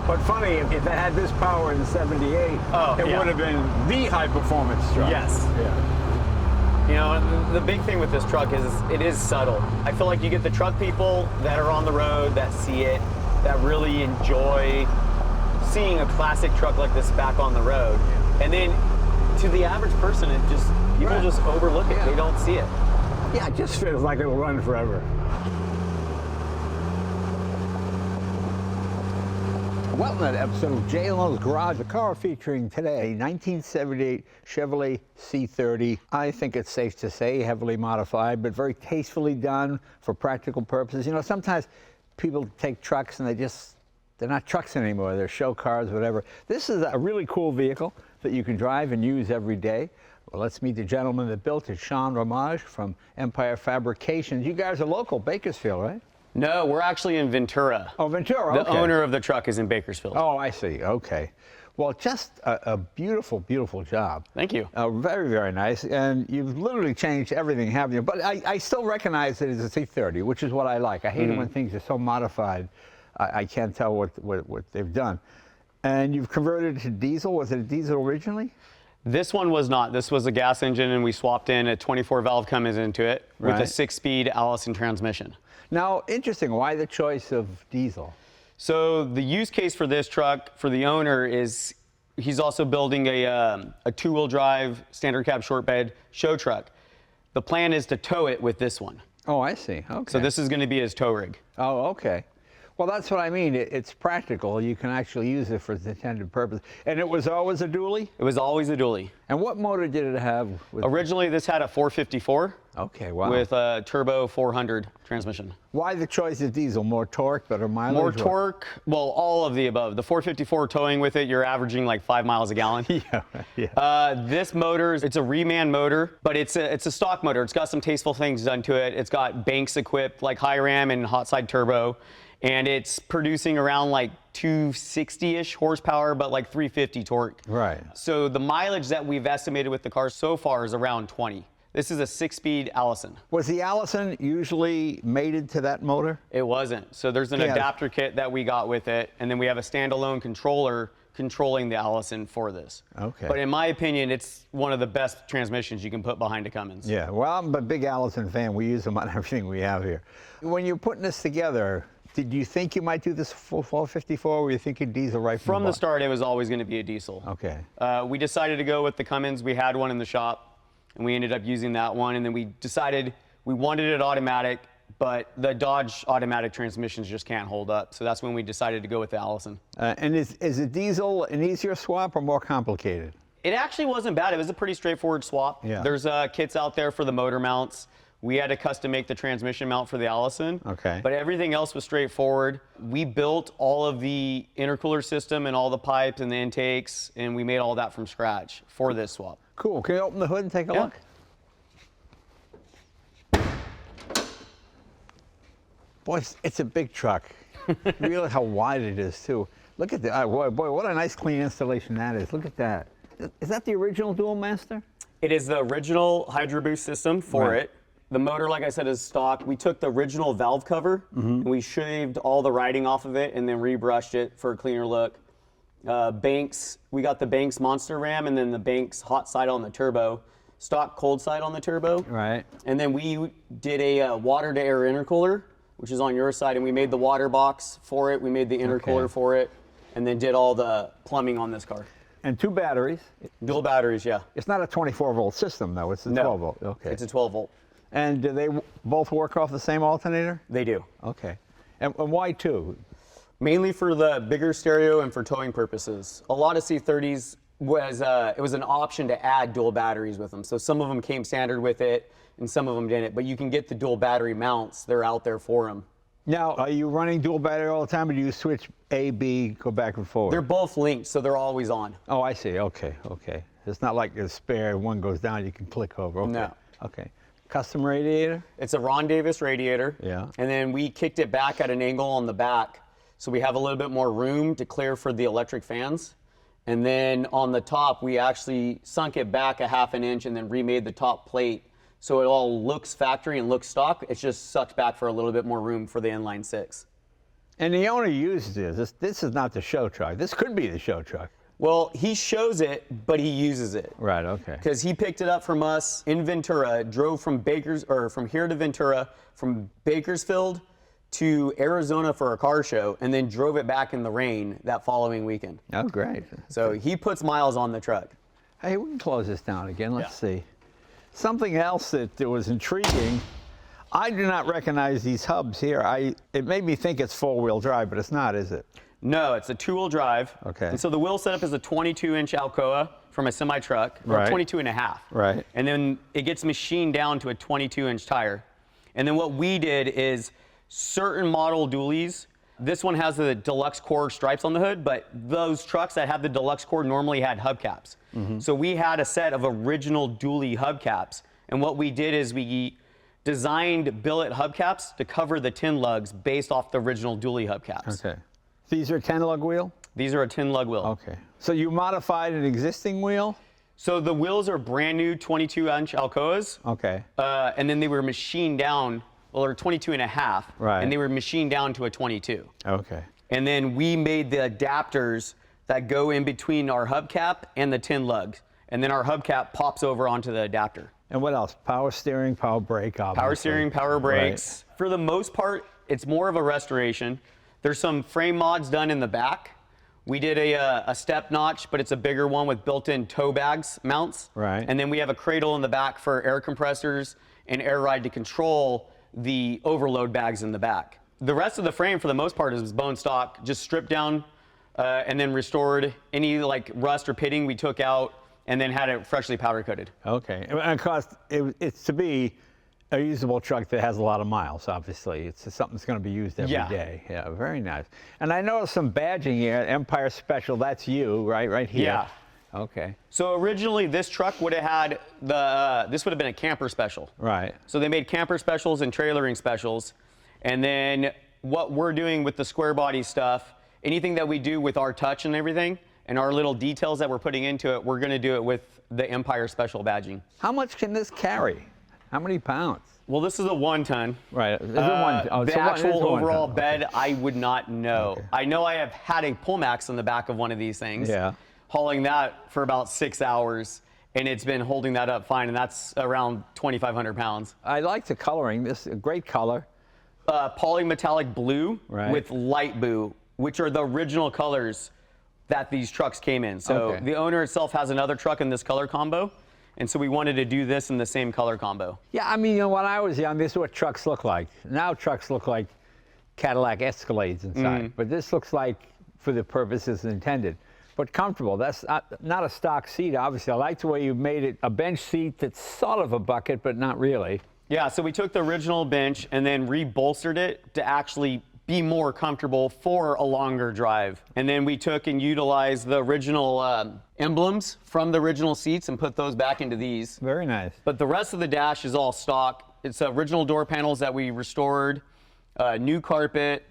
But funny, if it had this power in '78, it would have been the high-performance truck. Yes. Yeah. You know, the big thing with this truck is it is subtle. I feel like you get the truck people that are on the road, that see it, that really enjoy seeing a classic truck like this back on the road. And then to the average person, it just, people just overlook it. They don't see it. Yeah, it just feels like it'll run forever. Welcome to an episode of Jay and Lo's Garage, a car featuring today 1978 Chevrolet C30. I think it's safe to say heavily modified, but very tastefully done for practical purposes. You know, sometimes people take trucks and they're not trucks anymore. They're show cars, whatever. This is a really cool vehicle that you can drive and use every day. Well, let's meet the gentleman that built it, Sean Ramage from Empire Fabrication. You guys are local, Bakersfield, right? No, we're actually in Ventura. Oh, Ventura, The owner of the truck is in Bakersfield. Oh, I see, okay. Well, just a beautiful, beautiful job. Thank you. Very, very nice. And you've literally changed everything, haven't you? But I still recognize it as a C30, which is what I like. I hate it when things are so modified. I can't tell what they've done. And you've converted it to diesel. Was it a diesel originally? This one was not. This was a gas engine, and we swapped in a 24 valve Cummins into it with a 6-speed Allison transmission. Now, interesting, why the choice of diesel? So the use case for this truck, for the owner, is he's also building a two-wheel drive, standard cab, short bed show truck. The plan is to tow it with this one. Oh, I see, okay. So this is going to be his tow rig. Oh, okay. Well, that's what I mean. It's practical. You can actually use it for its intended purpose. And it was always a dually? It was always a dually. And what motor did it have? Originally, this had a 454. Okay, wow. With a turbo 400 transmission. Why the choice of diesel? More torque, better mileage? More torque, well, all of the above. The 454 towing with it, you're averaging like 5 miles a gallon. This motor, it's a reman motor, but it's a stock motor. It's got some tasteful things done to it. It's got banks equipped, like high ram and hot side turbo. And it's producing around like 260-ish horsepower, but like 350 torque. Right. So the mileage that we've estimated with the car so far is around 20. This is a 6-speed Allison. Was the Allison usually mated to that motor? It wasn't. So there's an adapter kit that we got with it, and then we have a standalone controller controlling the Allison for this. Okay. But in my opinion, it's one of the best transmissions you can put behind a Cummins. Yeah, well, I'm a big Allison fan. We use them on everything we have here. When you're putting this together, did you think you might do this full 454, or were you thinking diesel right from the start? It was always going to be a diesel. Okay. We decided to go with the Cummins. We had one in the shop, and we ended up using that one. And then we decided we wanted it automatic, but the Dodge automatic transmissions just can't hold up. So that's when we decided to go with the Allison. And is a diesel an easier swap or more complicated? It actually wasn't bad. It was a pretty straightforward swap. Yeah. There's kits out there for the motor mounts. We had to custom make the transmission mount for the Allison. Okay. But everything else was straightforward. We built all of the intercooler system and all the pipes and the intakes, and we made all that from scratch for this swap. Cool. Can you open the hood and take a look? Boy, it's a big truck. Really how wide it is, too. Look at that. Boy, what a nice clean installation that is. Look at that. Is that the original Dual Master? It is the original Hydro Boost system for it. The motor, like I said, is stock. We took the original valve cover, and we shaved all the writing off of it and then rebrushed it for a cleaner look. Banks, we got the Banks Monster Ram and then the Banks hot side on the turbo, stock cold side on the turbo. Right. And then we did a water to air intercooler, which is on your side, and we made the water box for it. We made the intercooler for it, and then did all the plumbing on this car. And 2 batteries. Dual batteries, yeah. It's not a 24-volt system, though. It's a 12-volt. Okay. It's a 12-volt. And do they both work off the same alternator? They do. Okay. And why 2? Mainly for the bigger stereo and for towing purposes. A lot of C30s it was an option to add dual batteries with them. So some of them came standard with it, and some of them didn't. But you can get the dual battery mounts. They're out there for them. Now, are you running dual battery all the time, or do you switch A, B, go back and forward? They're both linked, so they're always on. Oh, I see. Okay, okay. It's not like a spare, one goes down, you can click over. Okay. No. Okay. Custom radiator? It's a Ron Davis radiator. Yeah. And then we kicked it back at an angle on the back, so we have a little bit more room to clear for the electric fans. And then on the top, we actually sunk it back a ½ an inch and then remade the top plate. So it all looks factory and looks stock. It's just sucked back for a little bit more room for the inline 6. And the owner uses this. This is not the show truck. This could be the show truck. Well, he shows it, but he uses it. Right, okay. Because he picked it up from us in Ventura, drove from from here to Ventura, from Bakersfield to Arizona for a car show, and then drove it back in the rain that following weekend. Oh, great. So he puts miles on the truck. Hey, we can close this down again. Let's see. Something else that was intriguing, I do not recognize these hubs here. It made me think it's four-wheel drive, but it's not, is it? No, it's a two-wheel drive. Okay. And so the wheel setup is a 22-inch Alcoa from a semi-truck, or Right. 22 and a half. Right. And then it gets machined down to a 22-inch tire. And then what we did is certain model dualies, this one has the deluxe core stripes on the hood, but those trucks that have the deluxe core normally had hubcaps. So we had a set of original dually hubcaps. And what we did is we designed billet hubcaps to cover the tin lugs based off the original dually hubcaps. Okay. These are 10-lug wheel? These are a 10-lug wheel. Okay. So you modified an existing wheel? So the wheels are brand new 22-inch Alcoas. Okay. And then they were machined down, well, they're 22 and a half. Right. And they were machined down to a 22. Okay. And then we made the adapters that go in between our hubcap and the 10 lugs. And then our hubcap pops over onto the adapter. And what else? Power steering, power brake, obviously. Power steering, power brakes. Right. For the most part, it's more of a restoration. There's some frame mods done in the back. We did a step notch, but it's a bigger one with built-in tow bags mounts. Right. And then we have a cradle in the back for air compressors and air ride to control the overload bags in the back. The rest of the frame, for the most part, is bone stock, just stripped down and then restored. Any like rust or pitting we took out and then had it freshly powder coated. Okay. And of course, it's to be a usable truck that has a lot of miles, obviously. It's something that's going to be used every day. Yeah, very nice. And I noticed some badging here, Empire Special, that's you, right here. Yeah. Okay. So originally this truck would have had this would have been a camper special. Right. So they made camper specials and trailering specials. And then what we're doing with the square body stuff, anything that we do with our touch and everything, and our little details that we're putting into it, we're going to do it with the Empire Special badging. How much can this carry? How many pounds? Well, this is a 1 ton. Right. Is it one? Oh, The actual overall ton. bed, I would not know. Okay. I know I have had a pull max on the back of one of these things. Yeah. Hauling that for about 6 hours, and it's been holding that up fine, and that's around 2,500 pounds. I like the coloring. This is a great color. Polymetallic blue Right. with light blue, which are the original colors that these trucks came in. So Okay. the owner itself has another truck in this color combo, and so we wanted to do this in the same color combo. Yeah, I mean, you know, when I was young, this is what trucks look like. Now trucks look like Cadillac Escalades inside, but this looks like, for the purposes intended, but comfortable. That's not a stock seat, obviously. I like the way you made it a bench seat that's sort of a bucket, but not really. Yeah, so we took the original bench and then rebolstered it to actually be more comfortable for a longer drive. And then we took and utilized the original emblems from the original seats and put those back into these. Very nice. But the rest of the dash is all stock. It's original door panels that we restored, new carpet,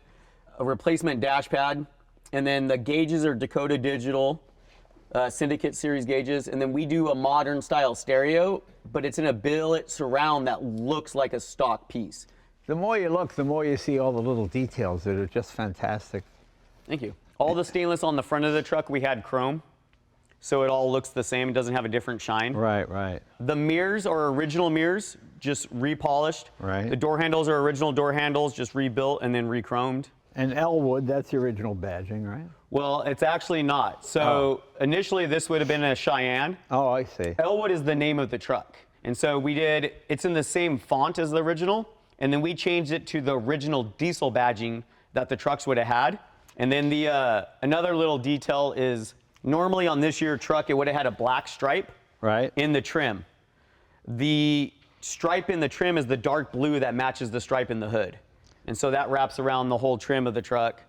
a replacement dash pad, and then the gauges are Dakota Digital Syndicate series gauges. And then we do a modern style stereo, but it's in a billet surround that looks like a stock piece. The more you look, the more you see all the little details that are just fantastic. Thank you. All the stainless on the front of the truck, we had chrome, so it all looks the same. It doesn't have a different shine. Right, right. The mirrors are original mirrors, just repolished. Right. The door handles are original door handles, just rebuilt and then re-chromed. And Elwood, that's the original badging, right? Well, it's actually not. So initially this would have been a Cheyenne. Oh, I see. Elwood is the name of the truck. And so it's in the same font as the original, and then we changed it to the original diesel badging that the trucks would have had. And then another little detail is normally on this year truck, it would have had a black stripe in the trim. The stripe in the trim is the dark blue that matches the stripe in the hood. And so that wraps around the whole trim of the truck.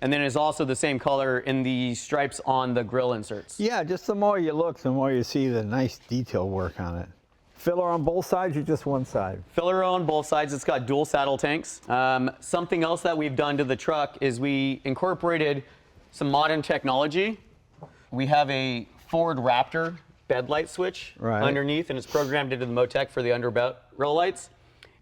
And then it's also the same color in the stripes on the grill inserts. Yeah, just the more you look, the more you see the nice detail work on it. Filler on both sides or just one side? Filler on both sides. It's got dual saddle tanks. Something else that we've done to the truck is we incorporated some modern technology. We have a Ford Raptor bed light switch underneath, and it's programmed into the Motec for the underbelt rail lights.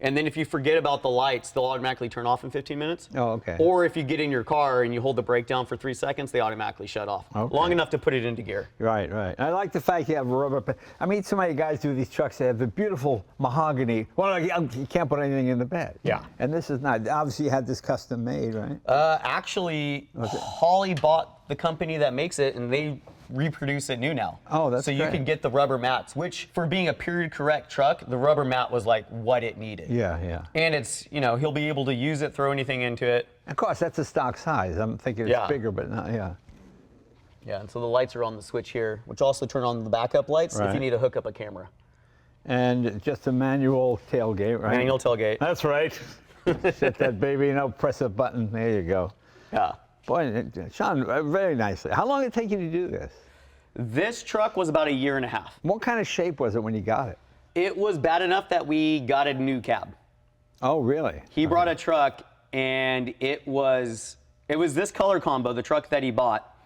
And then if you forget about the lights, they'll automatically turn off in 15 minutes. Oh, okay. Or if you get in your car and you hold the brake down for 3 seconds, they automatically shut off. Okay. Long enough to put it into gear. Right, right. I like the fact you have rubber. I mean, so many guys do these trucks. They have the beautiful mahogany. Well, you can't put anything in the bed. Yeah. And this is not. Obviously, you had this custom made, right? Actually, Holly bought the company that makes it, and they reproduce it new now. Oh, that's so you great. can get the rubber mats, which for being a period correct truck, the rubber mat was like what it needed. Yeah, yeah. And it's, you know, he'll be able to use it, throw anything into it. Of course, that's a stock size. I'm thinking it's Yeah. bigger, but not. Yeah. Yeah, and so the lights are on the switch here, which also turn on the backup lights if Right. you need to hook up a camera. And just a manual tailgate, right? Manual tailgate. That's right. Set that baby, press a button. There you go. Yeah. Boy, Sean, very nicely. How long did it take you to do this? This truck was about 1.5 years. What kind of shape was it when you got it? It was bad enough that we got a new cab. Oh, really? He brought a truck, and it was this color combo, the truck that he bought.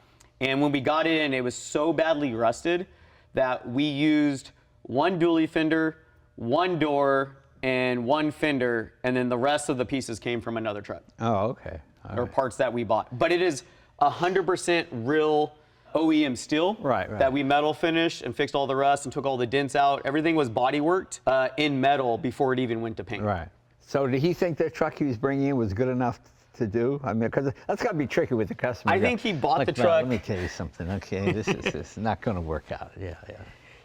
And when we got it in, it was so badly rusted that we used one dually fender, one door, and one fender, and then the rest of the pieces came from another truck. Oh, okay. All Or right. parts that we bought. But it is 100% real OEM steel Right. that we metal finished and fixed all the rust and took all the dents out. Everything was bodyworked in metal before it even went to paint. Right. So did he think the truck he was bringing in was good enough to do? I mean, because that's got to be tricky with the customer. I think he bought the "Man, truck." Let me tell you something. Okay, this is not going to work out. Yeah, yeah.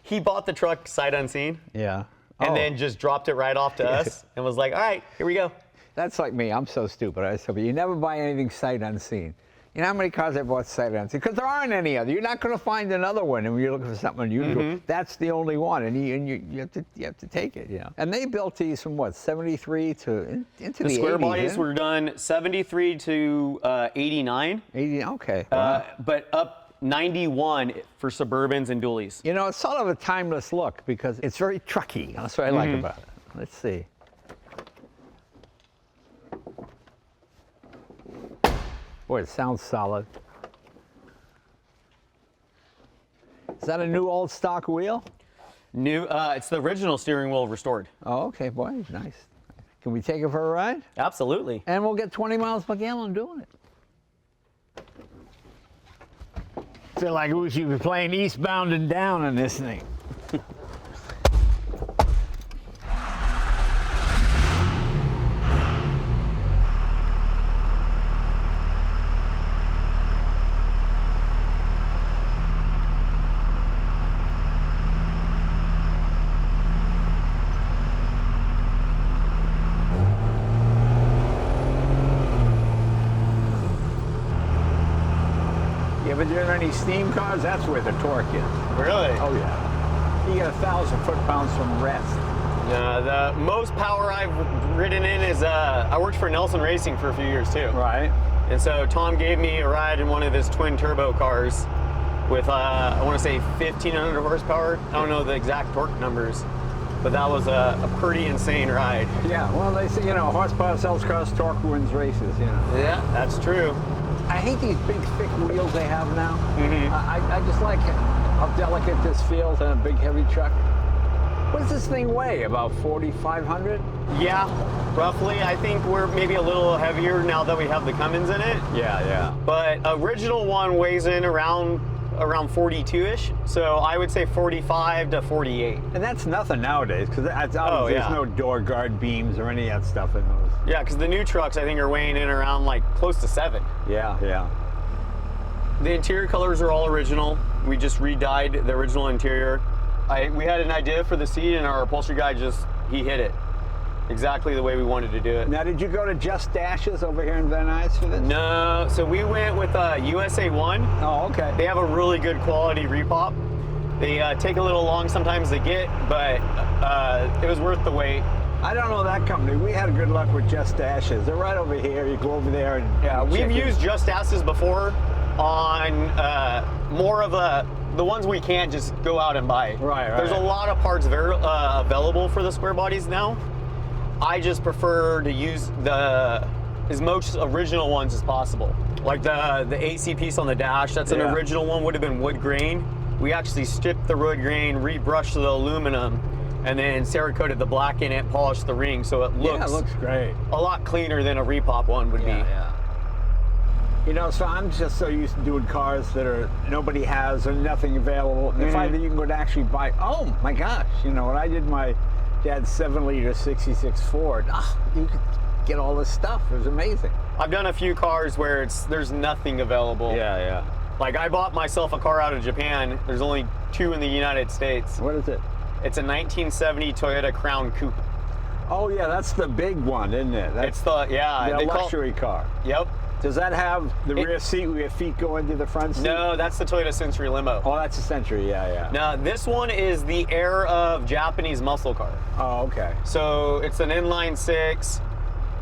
He bought the truck sight unseen Yeah. and Oh, then just dropped it right off to us and was like, all right, here we go. that's like me. I'm so stupid. I said, but you never buy anything sight unseen. You know how many cars I bought sight unseen? Because there aren't any other. You're not going to find another one, and when you're looking for something unusual, Mm-hmm. that's the only one, and you have to take it. Yeah. And they built these from what, 73 to into The the square 80s, bodies didn't were done 73 to 89, 80. Okay. Wow. but up 91 for Suburbans and dualies. It's sort of a timeless look because it's very trucky. That's what I like about it. Let's see. Boy, it sounds solid. Is that a new old stock wheel? New, it's the original steering wheel restored. Oh, okay, boy, nice. Can we take it for a ride? Absolutely. And we'll get 20 miles per gallon doing it. Feel like we should be playing Eastbound and Down in this thing. You ever driven any steam cars? That's where the torque is. Really? Oh, yeah. You get 1,000 foot-pounds from rest. The most power I've ridden in is, I worked for Nelson Racing for a few years too. Right. And so Tom gave me a ride in one of his twin turbo cars with, I want to say 1,500 horsepower. I don't know the exact torque numbers, but that was a pretty insane ride. Yeah, well, they say, horsepower sells cars, torque wins races, Yeah, that's true. I hate these big, thick wheels they have now. I just like how delicate this feels in a big, heavy truck. What does this thing weigh? About 4,500? Yeah, roughly. I think we're maybe a little heavier now that we have the Cummins in it. Yeah, yeah. But original one weighs in around 42-ish. So I would say 45 to 48. And that's nothing nowadays, because there's yeah. no door guard beams or any of that stuff in those. Yeah, because the new trucks I think are weighing in around like close to 7. Yeah, yeah. The interior colors are all original. We just re-dyed the original interior. We had an idea for the seat, and our upholstery guy he hit it exactly the way we wanted to do it. Now, did you go to Just Dashes over here in Van Nuys for this? No, so we went with USA 1. Oh, okay. They have a really good quality repop. They take a little long sometimes to get, but it was worth the wait. I don't know that company. We had good luck with Just Dashes. They're right over here. You go over there and Yeah, we've used Just Asses before on more of the ones we can't just go out and buy. Right. There's a lot of parts available for the square bodies now. I just prefer to use as most original ones as possible. Like the AC piece on the dash, that's an original one, would have been wood grain. We actually stripped the wood grain, rebrushed the aluminum, and then Cerakoted the black in it, polished the ring, so it looks great. a lot cleaner than a repop one would be. Yeah. You know, so I'm just so used to doing cars that nobody has or nothing available. And the fact that you can go to actually buy, oh my gosh, you know, when I did my dad's 7-liter 66 Ford, you could get all this stuff. It was amazing. I've done a few cars where there's nothing available. Yeah. Like I bought myself a car out of Japan. There's only 2 in the United States. What is it? It's a 1970 Toyota Crown Coupe. Oh yeah, that's the big one, isn't it? It's the luxury car. Yep. Does that have the rear seat where your feet go into the front seat? No, that's the Toyota Century Limo. Oh, that's a Century, yeah. Now, this one is the heir of Japanese muscle car. Oh, okay. So it's an inline 6,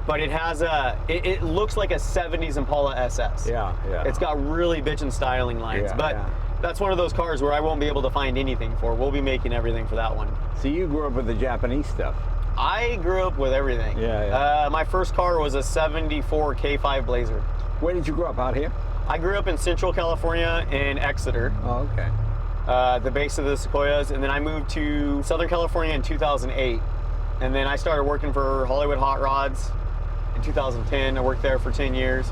but it has it looks like a 70s Impala SS. Yeah. It's got really bitchin' styling lines, but that's one of those cars where I won't be able to find anything for. We'll be making everything for that one. So you grew up with the Japanese stuff. I grew up with everything. Yeah. My first car was a 74 K5 Blazer. Where did you grow up? Out here? I grew up in Central California in Exeter. Oh, okay. The base of the Sequoias, and then I moved to Southern California in 2008. And then I started working for Hollywood Hot Rods in 2010. I worked there for 7 years.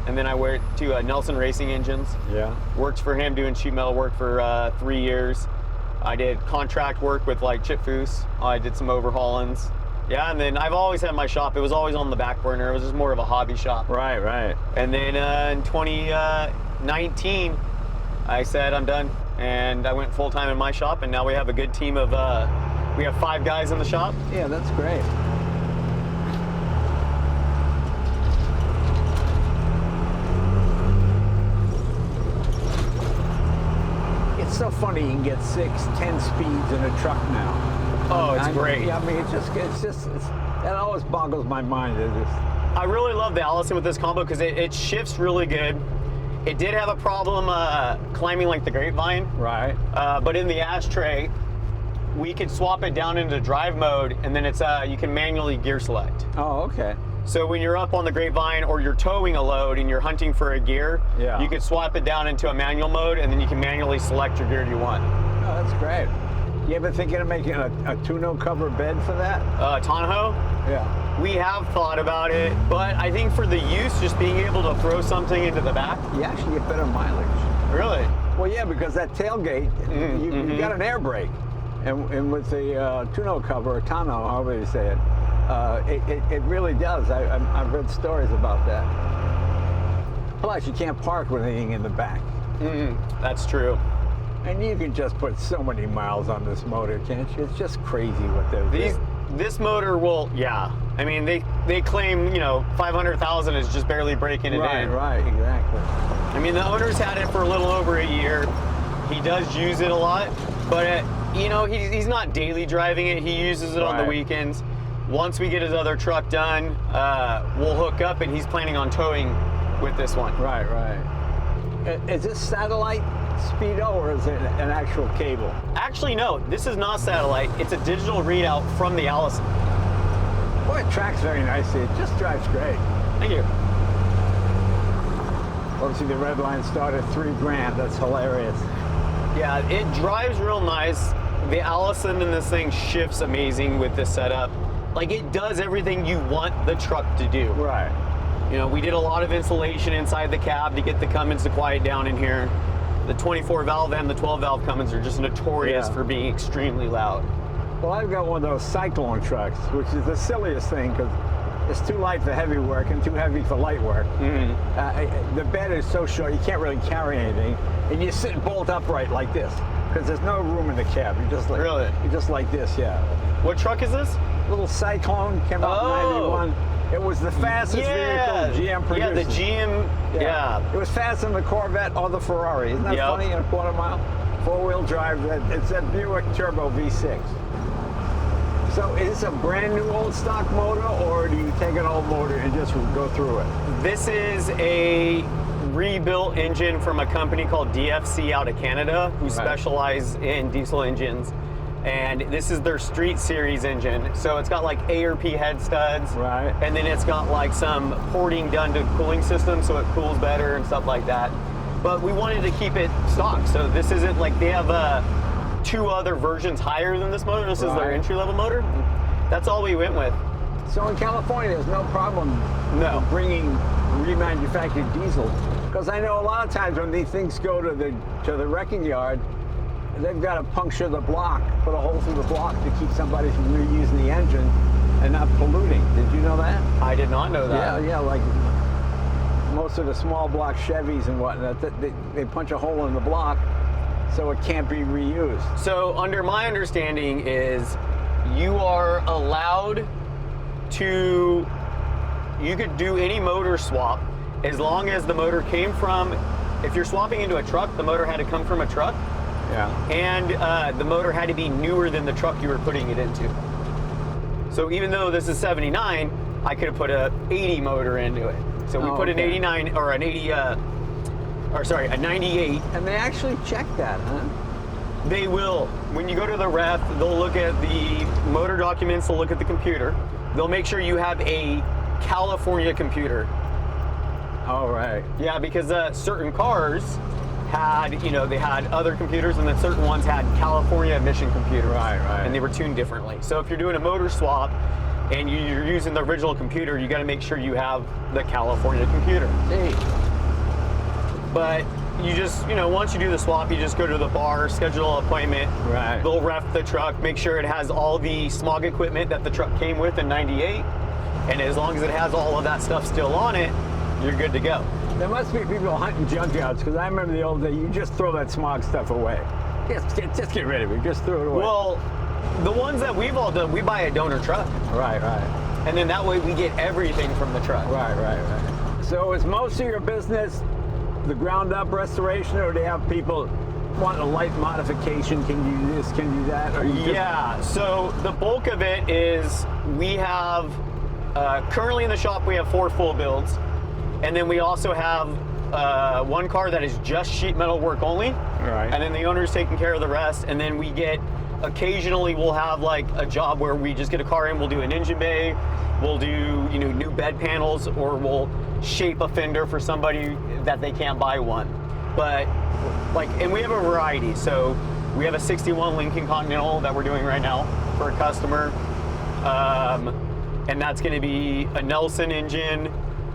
And then I went to Nelson Racing Engines. Yeah. Worked for him doing sheet metal work for 3 years. I did contract work with like Chip Foose. I did some overhaulings. Yeah, and then I've always had my shop. It was always on the back burner. It was just more of a hobby shop. Right. And then in 2019, I said I'm done. And I went full-time in my shop, and now we have a good team of, we have 5 guys in the shop. Yeah, that's great. It's so funny you can get 6-10 speeds in a truck now. Oh, it's great. Yeah, I mean, that always boggles my mind. I really love the Allison with this combo because it shifts really good. It did have a problem climbing like the grapevine. Right. But in the ashtray, we could swap it down into drive mode, and then it's you can manually gear select. Oh, okay. So when you're up on the grapevine or you're towing a load and you're hunting for a gear, you could swap it down into a manual mode, and then you can manually select your gear you want. Oh, that's great. You ever thinking of making a tonneau cover bed for that? Tahoe? Yeah. We have thought about it, but I think for the use, just being able to throw something into the back. You actually get better mileage. Really? Well, yeah, because that tailgate, you got an air brake. And with the tonneau cover, or tonneau, however you say it, it really does. I've read stories about that. Plus, you can't park with anything in the back. That's true. And you can just put so many miles on this motor, can't you? It's just crazy what they're doing. This motor will, I mean, they claim, 500,000 is just barely breaking it in. Right, exactly. I mean, the owner's had it for a little over a year. He does use it a lot, but he's not daily driving it. He uses it on the weekends. Once we get his other truck done, we'll hook up, and he's planning on towing with this one. Right. Is this satellite speedo, or is it an actual cable? Actually, no. This is not satellite. It's a digital readout from the Allison. Boy, it tracks very nicely. It just drives great. Thank you. Obviously, the red line started at $3,000. That's hilarious. Yeah, it drives real nice. The Allison in this thing shifts amazing with this setup. Like, it does everything you want the truck to do. Right. We did a lot of insulation inside the cab to get the Cummins to quiet down in here. The 24 valve and the 12 valve Cummins are just notorious for being extremely loud. Well, I've got one of those Syclone trucks, which is the silliest thing because it's too light for heavy work and too heavy for light work. The bed is so short you can't really carry anything, and you sit bolt upright like this because there's no room in the cab. You're just like you're just like this, What truck is this? Little Syclone came out in '91. It was the fastest vehicle GM produced. Yeah, the GM. It was faster than the Corvette or the Ferrari. Isn't that funny? In a quarter mile, 4-wheel drive. It's that Buick Turbo V6. So is this a brand new old stock motor, or do you take an old motor and just go through it? This is a rebuilt engine from a company called DFC out of Canada, who specialize in diesel engines. And this is their Street Series engine. So it's got like A or P head studs. Right. And then it's got like some porting done to cooling system so it cools better and stuff like that. But we wanted to keep it stock. So this isn't like, they have 2 other versions higher than this motor. This is their entry-level motor. That's all we went with. So in California, there's no problem bringing remanufactured diesel, because I know a lot of times when these things go to the wrecking yard, they've got to puncture the block, put a hole through the block to keep somebody from reusing the engine and not polluting. Did you know that? I did not know that. Yeah, like most of the small block Chevys and whatnot, they punch a hole in the block so it can't be reused. So under my understanding is you are allowed to, you could do any motor swap as long as the motor came from, if you're swapping into a truck, the motor had to come from a truck. Yeah. And the motor had to be newer than the truck you were putting it into. So even though this is 79, I could have put a 80 motor into it. So we put an 89 or an 80, a 98. And they actually check that, huh? They will. When you go to the ref, they'll look at the motor documents, they'll look at the computer. They'll make sure you have a California computer. All right. Yeah, because certain cars had, they had other computers, and then certain ones had California emission computers. Right. And they were tuned differently. So if you're doing a motor swap and you're using the original computer, you got to make sure you have the California computer. Hey. But you just, once you do the swap, you just go to the bar, schedule an appointment. Right. They'll ref the truck, make sure it has all the smog equipment that the truck came with in 98. And as long as it has all of that stuff still on it, you're good to go. There must be people hunting junkyards, because I remember the old day, you just throw that smog stuff away. Just get rid of it, just throw it away. Well, the ones that we've all done, we buy a donor truck. Right. And then that way we get everything from the truck. Right. So is most of your business the ground up restoration, or do you have people want a light modification? Can you do this, can you do that? Or Yeah, so the bulk of it is we have, currently in the shop we have 4 full builds. And then we also have 1 car that is just sheet metal work only. Right. And then the owner's taking care of the rest. And then we get, occasionally we'll have like a job where we just get a car in, we'll do an engine bay, we'll do, new bed panels, or we'll shape a fender for somebody that they can't buy one. But and we have a variety. So we have a 61 Lincoln Continental that we're doing right now for a customer. And that's gonna be a Nelson engine,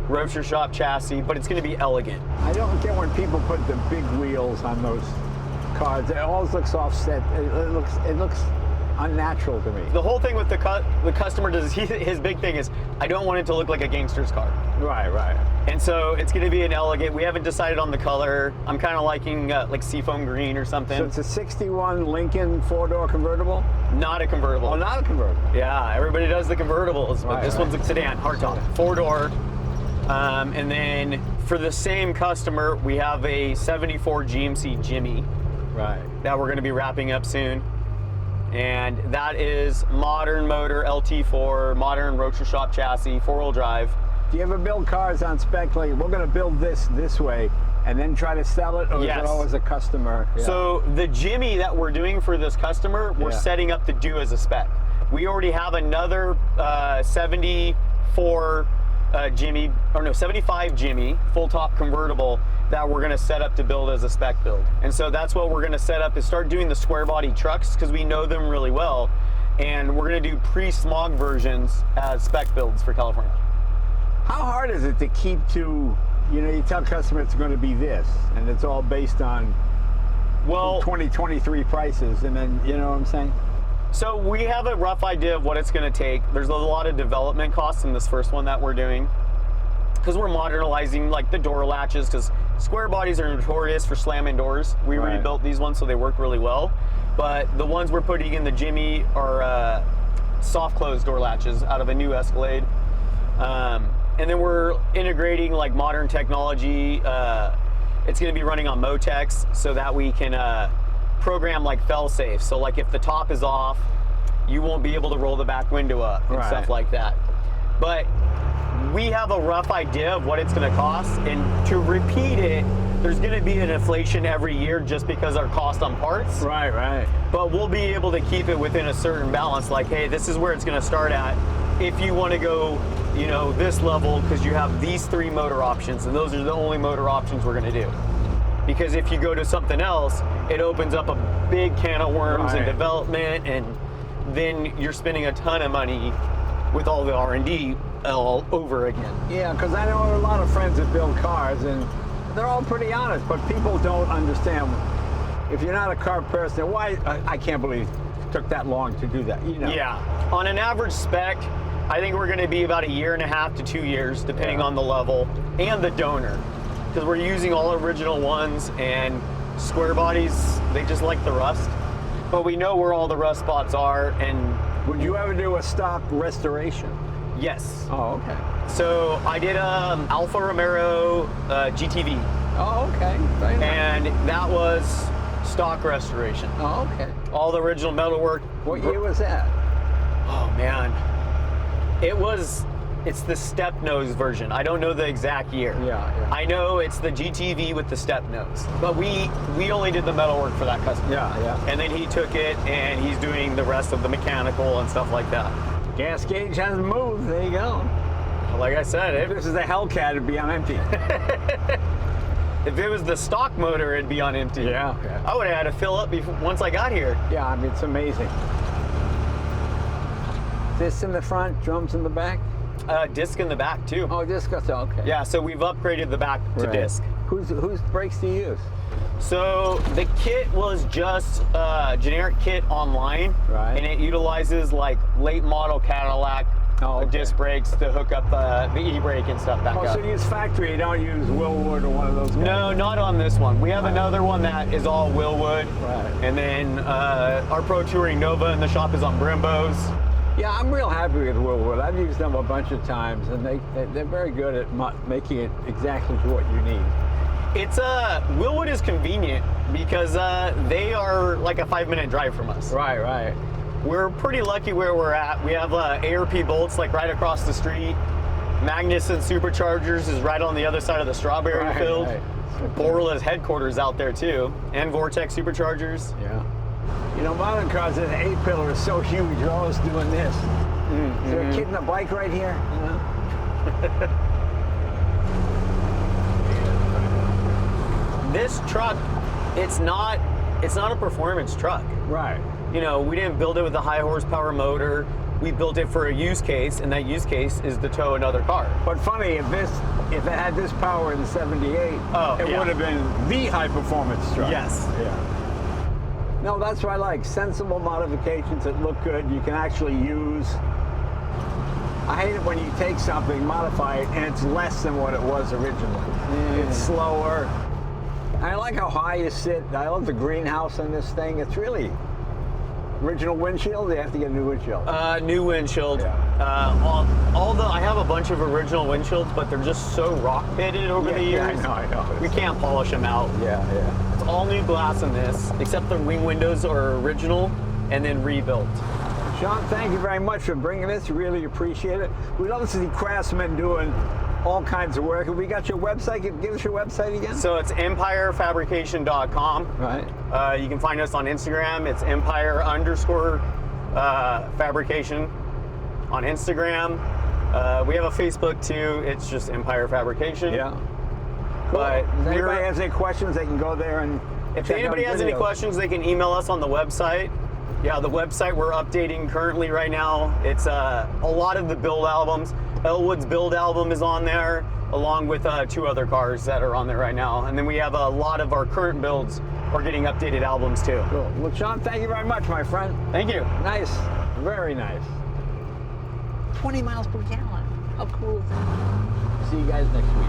roadster shop chassis, but it's going to be elegant. I don't get when people put the big wheels on those cars. It always looks offset. It looks unnatural to me. The whole thing with the customer does, his big thing is, I don't want it to look like a gangster's car. Right. And so it's going to be an elegant. We haven't decided on the color. I'm kind of liking like seafoam green or something. So it's a 61 Lincoln 4-door convertible? Not a convertible. Oh, not a convertible. Yeah, everybody does the convertibles, but this Right. one's a sedan, hardtop, 4-door. And then for the same customer, we have a 74 GMC Jimmy. Right. That we're going to be wrapping up soon. And that is modern motor, LT4, modern roadster shop chassis, 4-wheel drive. Do you ever build cars on spec, like, we're going to build this way, and then try to sell it, or is it always a customer? Yeah. So the Jimmy that we're doing for this customer, we're setting up to do as a spec. We already have another 74 75 Jimmy full top convertible that we're going to set up to build as a spec build. And so that's what we're going to set up, is start doing the square body trucks, because we know them really well, and we're going to do pre-smog versions as spec builds for California. How hard is it to keep to, you tell customers it's going to be this, and it's all based on 2023 prices, and then, you know what I'm saying? So we have a rough idea of what it's going to take. There's a lot of development costs in this first one that we're doing, because we're modernizing like the door latches, because square bodies are notorious for slamming doors. We rebuilt these ones so they work really well, but the ones we're putting in the Jimmy are soft close door latches out of a new Escalade. And then we're integrating like modern technology. It's going to be running on Motex so that we can program like fail-safe. So like if the top is off, you won't be able to roll the back window up and stuff like that. But we have a rough idea of what it's going to cost, and to repeat it, there's going to be an inflation every year just because our cost on parts. Right. But we'll be able to keep it within a certain balance. Like, hey, this is where it's going to start at. If you want to go, this level, because you have these 3 motor options, and those are the only motor options we're going to do. because if you go to something else, it opens up a big can of worms and Right. development, and then you're spending a ton of money with all the R&D all over again. Yeah, because I know a lot of friends that build cars, and they're all pretty honest, but people don't understand. If you're not a car person, why, I can't believe it took that long to do that, you know? Yeah, on an average spec, I think we're going to be about 1.5 to 2 years, depending Yeah. on the level and the donor, because we're using all original ones, and square bodies, they just like the rust. But we know where all the rust spots are, and Would you ever do a stock restoration? yes. Oh, okay. So I did a Alfa Romero GTV, Oh, okay. Very nice. and that was stock restoration. Oh, okay. All the original metalwork. What year was that? Oh man, it's the step nose version. I don't know the exact year. Yeah. I know it's the GTV with the step nose, but we only did the metalwork for that customer. Yeah. And then he took it and he's doing the rest of the mechanical and stuff like that. Gas gauge hasn't moved. There you go. Like I said, If this is a Hellcat, it'd be on empty. if it was the stock motor, it'd be on empty. Yeah. I would have had to fill up once I got here. Yeah, I mean, it's amazing. This in the front, drums in the back? Disc in the back too. Oh, disc, okay. Yeah, so we've upgraded the back to Right. disc. Whose brakes do you use? So the kit was just a generic kit online, Right. and it utilizes like late model Cadillac disc brakes to hook up the e-brake and stuff back Oh, up. so you use factory, you don't use Willwood or one of those guys? No, not on this one. We have another one that is all Willwood, Right. and then our Pro Touring Nova in the shop is on Brembo's. Yeah, I'm real happy with Willwood. I've used them a bunch of times, and they're very good at making it exactly to what you need. It's Willwood is convenient because they are like a 5-minute drive from us. Right. We're pretty lucky where we're at. We have ARP bolts like right across the street. Magnuson Superchargers is right on the other side of the strawberry field. Right. Borla's headquarters out there too, and Vortex Superchargers. Yeah. You know, modern cars, the A-pillar is so huge, you're always doing this. Is there a kid in a bike right here? You know? This truck, it's not a performance truck. Right. You know, we didn't build it with a high horsepower motor. We built it for a use case, and that use case is to tow another car. But funny, if it had this power in the 78, it yeah. would have been the high performance truck. Yes. Yeah. No, that's what I like. Sensible modifications that look good. You can actually use. I hate it when you take something, modify it, and it's less than what it was originally. It's slower. I like how high you sit. I love the greenhouse in this thing. It's really original windshield. They have to get a new windshield. New windshield. Yeah. I have a bunch of original windshields, but they're just so rock pitted over the years. I know. We can't polish them out. Yeah. It's all new glass in this, except the wing windows are original and then rebuilt. Sean, thank you very much for bringing this. Really appreciate it. We love to see craftsmen doing all kinds of work. Have we got your website? Give us your website again. So it's empirefabrication.com. Right. You can find us on Instagram. It's empire_fabrication on Instagram. We have a Facebook too. It's just Empire Fabrication. Yeah. But If anybody has any questions, they can go there and if check out anybody has any videos. questions, they can email us on the website. Yeah, the website we're updating currently right now. It's a lot of the build albums. Elwood's build album is on there, along with 2 other cars that are on there right now. And then we have a lot of our current builds are getting updated albums too. Cool. Well, Sean, thank you very much, my friend. Thank you. Nice. Very nice. 20 miles per gallon. How cool is that? See you guys next week.